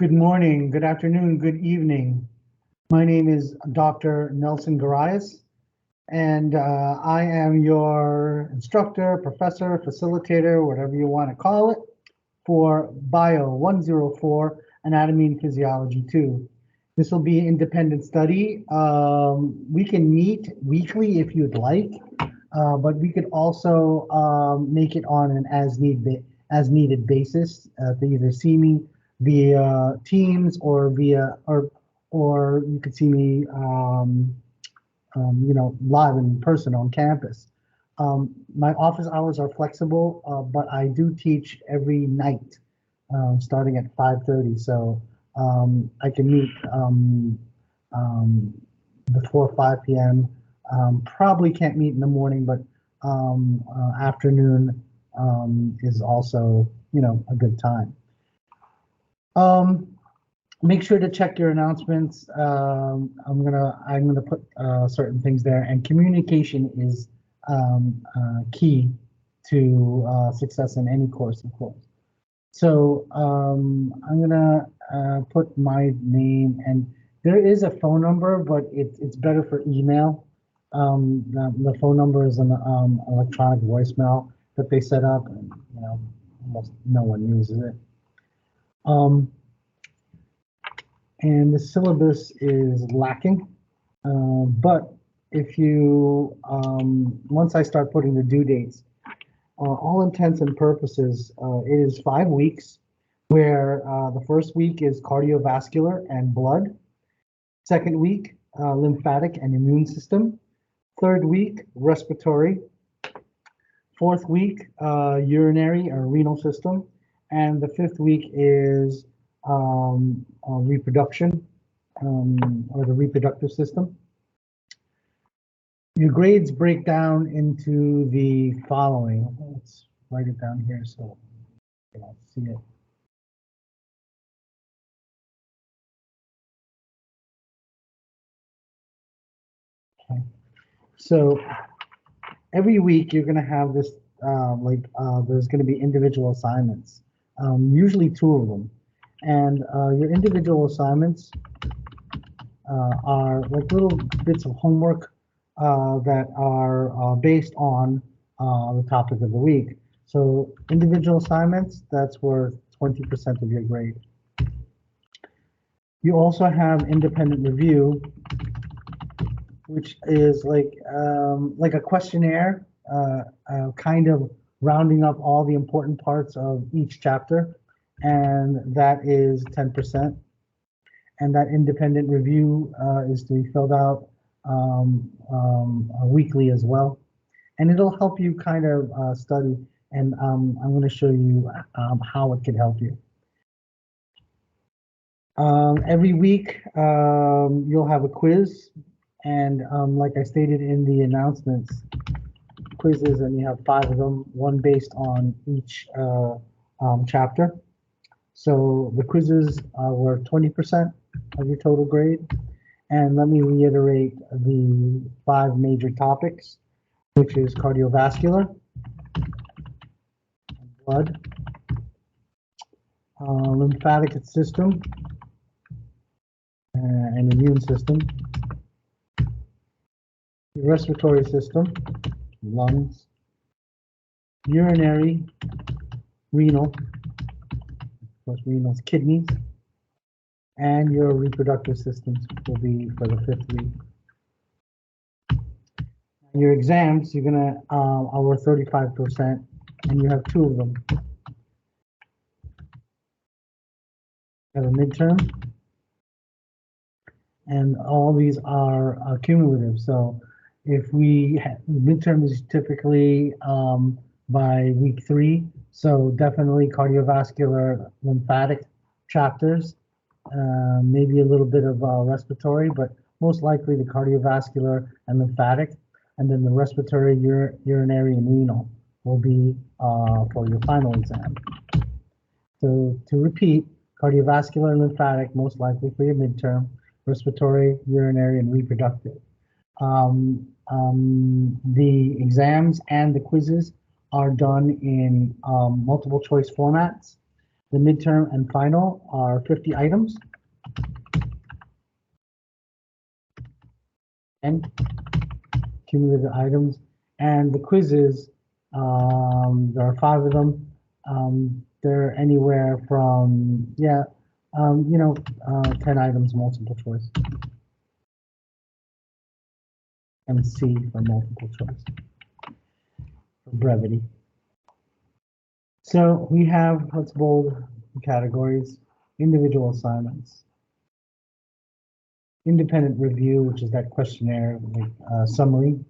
Good morning, good afternoon, good evening. My name is Dr. Nelson Garais, and I am your instructor, professor, facilitator, whatever you want to call it, for BIO104, Anatomy and Physiology 2. This will be an independent study. We can meet weekly if you'd like, but we could also make it on an as-needed basis to either see me via Teams or you could see me live in person on campus. My office hours are flexible, but I do teach every night starting at 5:30, so I can meet before 5 p.m. Probably can't meet in the morning, but afternoon is also, a good time. Make sure to check your announcements. I'm gonna put certain things there, and communication is key to success in any course, of course. So I'm gonna put my name, and there is a phone number, but it's better for email. The phone number is an electronic voicemail that they set up, and almost no one uses it. And the syllabus is lacking, but if you once I start putting the due dates, all intents and purposes, it is 5 weeks, where the first week is cardiovascular and blood, second week lymphatic and immune system, third week respiratory, fourth week urinary or renal system, and the fifth week is reproduction or the reproductive system. Your grades break down into the following. Let's write it down here so you can see it. Okay. So every week you're going to have this there's going to be individual assignments, usually 2 of them. And your individual assignments are like little bits of homework that are based on the topic of the week. So individual assignments, that's worth 20% of your grade. You also have independent review, which is like a questionnaire, kind of rounding up all the important parts of each chapter, and that is 10%. And that independent review is to be filled out weekly as well, and it'll help you kind of study. And I'm going to show you how it could help you. Every week you'll have a quiz, and like I stated in the announcements, quizzes, and you have 5 of them, one based on each chapter. So the quizzes were 20% of your total grade. And let me reiterate the 5 major topics, which is cardiovascular, blood, lymphatic system, and immune system, the respiratory system, lungs, urinary, renal, of course renal's kidneys, and your reproductive systems will be for the 5th week. Your exams, you're gonna are worth 35%, and you have 2 of them. You have a midterm, and all these are cumulative. So if midterm is typically by week 3, so definitely cardiovascular, lymphatic chapters, maybe a little bit of respiratory, but most likely the cardiovascular and lymphatic, and then the respiratory, urinary, and renal will be for your final exam. So to repeat, cardiovascular and lymphatic most likely for your midterm, respiratory, urinary, and reproductive. The exams and the quizzes are done in multiple choice formats. The midterm and final are 50 items. And cumulative items. And the quizzes, there are 5 of them. They're anywhere from, 10 items multiple choice. And C for multiple choice, for brevity. So we have, let's bold categories: individual assignments, independent review, which is that questionnaire summary.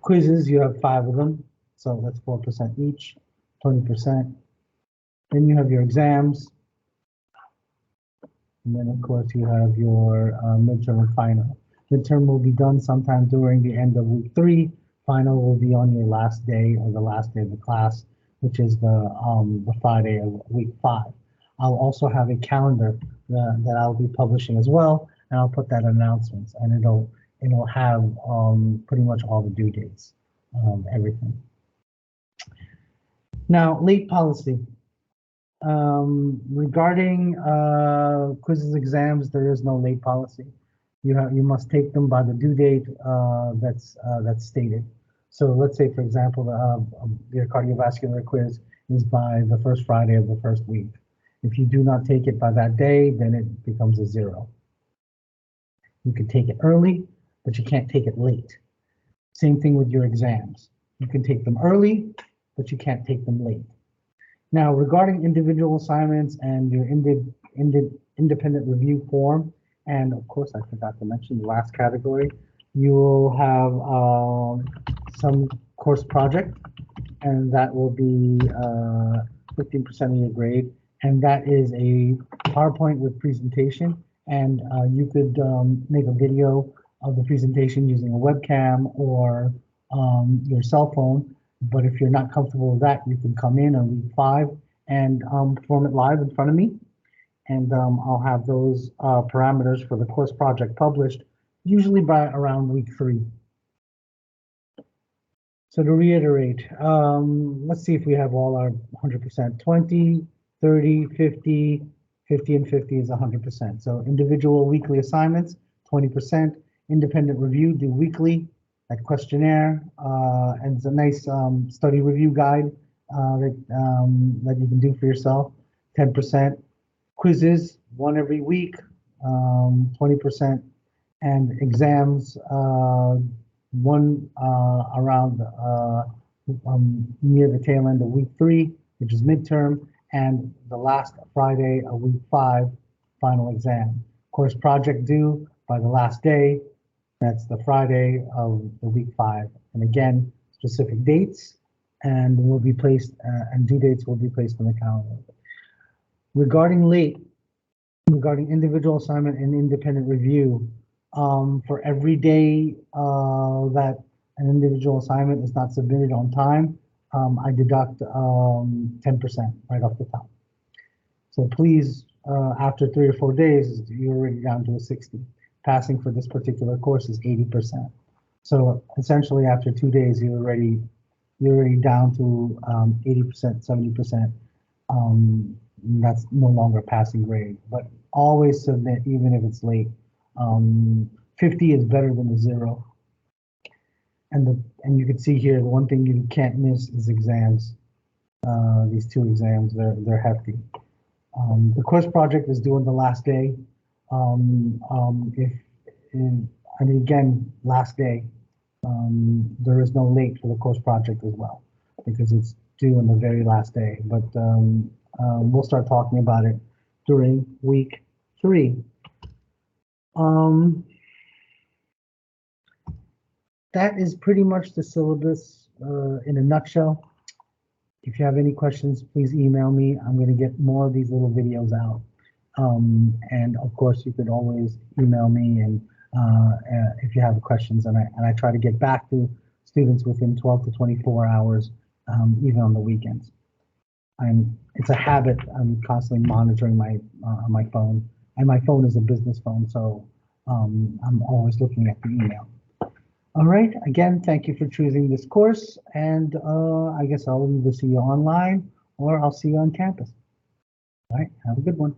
Quizzes, you have 5 of them, so that's 4% each, 20%. Then you have your exams, and then of course you have your midterm and final. Midterm will be done sometime during the end of week 3. Final will be on your last day or the last day of the class, which is the Friday of week 5. I'll also have a calendar that I'll be publishing as well, and I'll put that in announcements, and it'll have pretty much all the due dates, everything. Now, late policy. Regarding quizzes, exams, there is no late policy. You must take them by the due date that's stated. So let's say, for example, your cardiovascular quiz is by the first Friday of the first week. If you do not take it by that day, then it becomes a 0. You can take it early, but you can't take it late. Same thing with your exams. You can take them early, but you can't take them late. Now, regarding individual assignments and your independent review form, and of course, I forgot to mention the last category, you will have some course project, and that will be 15% of your grade, and that is a PowerPoint with presentation, and you could make a video of the presentation using a webcam or your cell phone. But if you're not comfortable with that, you can come in on week 5 and perform it live in front of me. And I'll have those parameters for the course project published, usually by around week 3. So to reiterate, let's see if we have all our 100%. 20, 30, 50, 50, and 50 is 100%. So individual weekly assignments, 20%. Independent review, do weekly. That questionnaire, and it's a nice study review guide that you can do for yourself, 10%. Quizzes, 1 every week, 20%. And exams, 1 around near the tail end of week 3, which is midterm, and the last Friday of week 5, final exam. Course project due by the last day. That's the Friday of the week 5. And again, specific dates and will be placed, and due dates will be placed on the calendar. Regarding individual assignment and independent review, for every day that an individual assignment is not submitted on time, I deduct 10% right off the top. So please, after 3 or 4 days, you're already down to a 60. Passing for this particular course is 80%. So essentially, after 2 days, you're already down to 80%, 70%. That's no longer passing grade. But always submit, even if it's late. 50 is better than a 0. And you can see here, the one thing you can't miss is exams. These 2 exams, they're hefty. The course project is due on the last day. And again, last day, there is no late for the course project as well, because it's due on the very last day. But we'll start talking about it during week 3. That is pretty much the syllabus in a nutshell. If you have any questions, please email me. I'm going to get more of these little videos out. And of course, you could always email me and if you have questions, and I try to get back to students within 12 to 24 hours, even on the weekends. It's a habit. I'm constantly monitoring my phone, and my phone is a business phone, so I'm always looking at the email. All right. Again, thank you for choosing this course, and I guess I'll either see you online or I'll see you on campus. All right, have a good one.